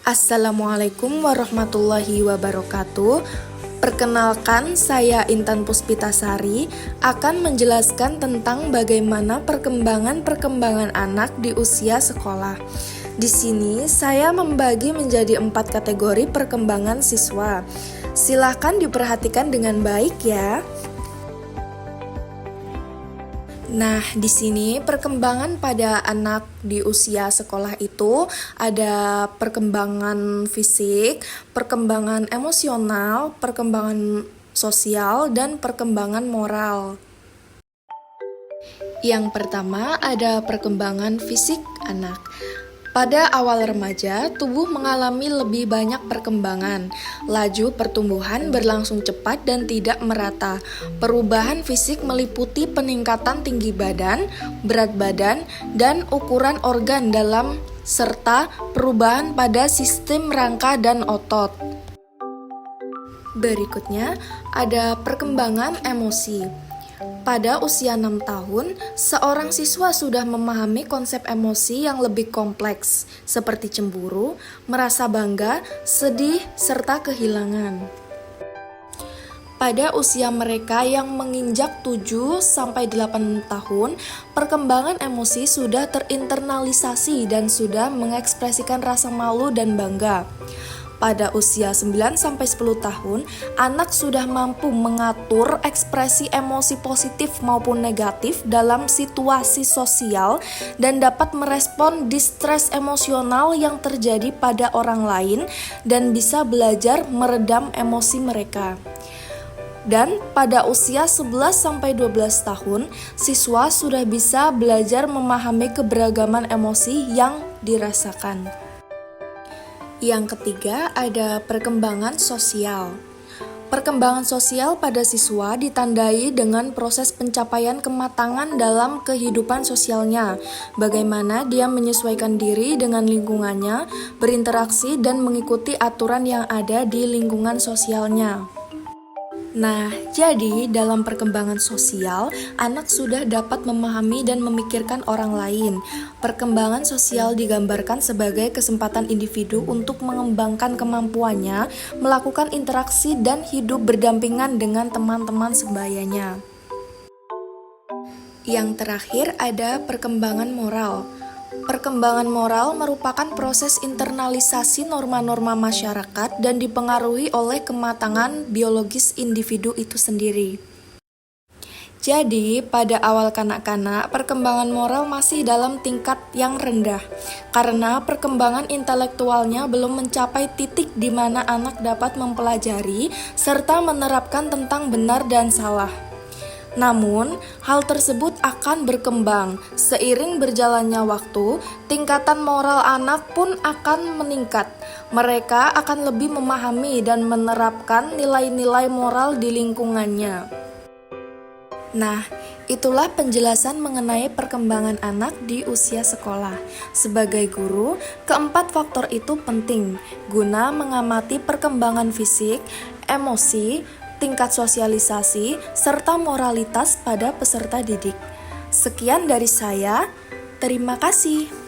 Assalamualaikum warahmatullahi wabarakatuh. Perkenalkan, saya Intan Puspitasari akan menjelaskan tentang bagaimana perkembangan anak di usia sekolah. Di sini saya membagi menjadi 4 kategori perkembangan siswa. Silahkan diperhatikan dengan baik ya. Nah, di sini perkembangan pada anak di usia sekolah itu ada perkembangan fisik, perkembangan emosional, perkembangan sosial, dan perkembangan moral. Yang pertama ada perkembangan fisik anak. Pada awal remaja, tubuh mengalami lebih banyak perkembangan. Laju pertumbuhan berlangsung cepat dan tidak merata. Perubahan fisik meliputi peningkatan tinggi badan, berat badan, dan ukuran organ dalam serta perubahan pada sistem rangka dan otot. Berikutnya, ada perkembangan emosi. Pada usia 6 tahun, seorang siswa sudah memahami konsep emosi yang lebih kompleks, seperti cemburu, merasa bangga, sedih, serta kehilangan. Pada usia mereka yang menginjak 7-8 tahun, perkembangan emosi sudah terinternalisasi dan sudah mengekspresikan rasa malu dan bangga. Pada usia 9-10 tahun, anak sudah mampu mengatur ekspresi emosi positif maupun negatif dalam situasi sosial dan dapat merespon distres emosional yang terjadi pada orang lain dan bisa belajar meredam emosi mereka. Dan pada usia 11-12 tahun, siswa sudah bisa belajar memahami keberagaman emosi yang dirasakan. Yang ketiga ada perkembangan sosial. Perkembangan sosial pada siswa ditandai dengan proses pencapaian kematangan dalam kehidupan sosialnya, bagaimana dia menyesuaikan diri dengan lingkungannya, berinteraksi dan mengikuti aturan yang ada di lingkungan sosialnya. Nah, jadi dalam perkembangan sosial, anak sudah dapat memahami dan memikirkan orang lain. Perkembangan sosial digambarkan sebagai kesempatan individu untuk mengembangkan kemampuannya, melakukan interaksi dan hidup berdampingan dengan teman-teman sebayanya. Yang terakhir ada perkembangan moral. Perkembangan moral merupakan proses internalisasi norma-norma masyarakat dan dipengaruhi oleh kematangan biologis individu itu sendiri. Jadi, pada awal kanak-kanak, perkembangan moral masih dalam tingkat yang rendah, karena perkembangan intelektualnya belum mencapai titik di mana anak dapat mempelajari serta menerapkan tentang benar dan salah. Namun, hal tersebut akan berkembang. Seiring berjalannya waktu, tingkatan moral anak pun akan meningkat. Mereka akan lebih memahami dan menerapkan nilai-nilai moral di lingkungannya. Nah, itulah penjelasan mengenai perkembangan anak di usia sekolah. Sebagai guru, keempat faktor itu penting guna mengamati perkembangan fisik, emosi, tingkat sosialisasi, serta moralitas pada peserta didik. Sekian dari saya, terima kasih.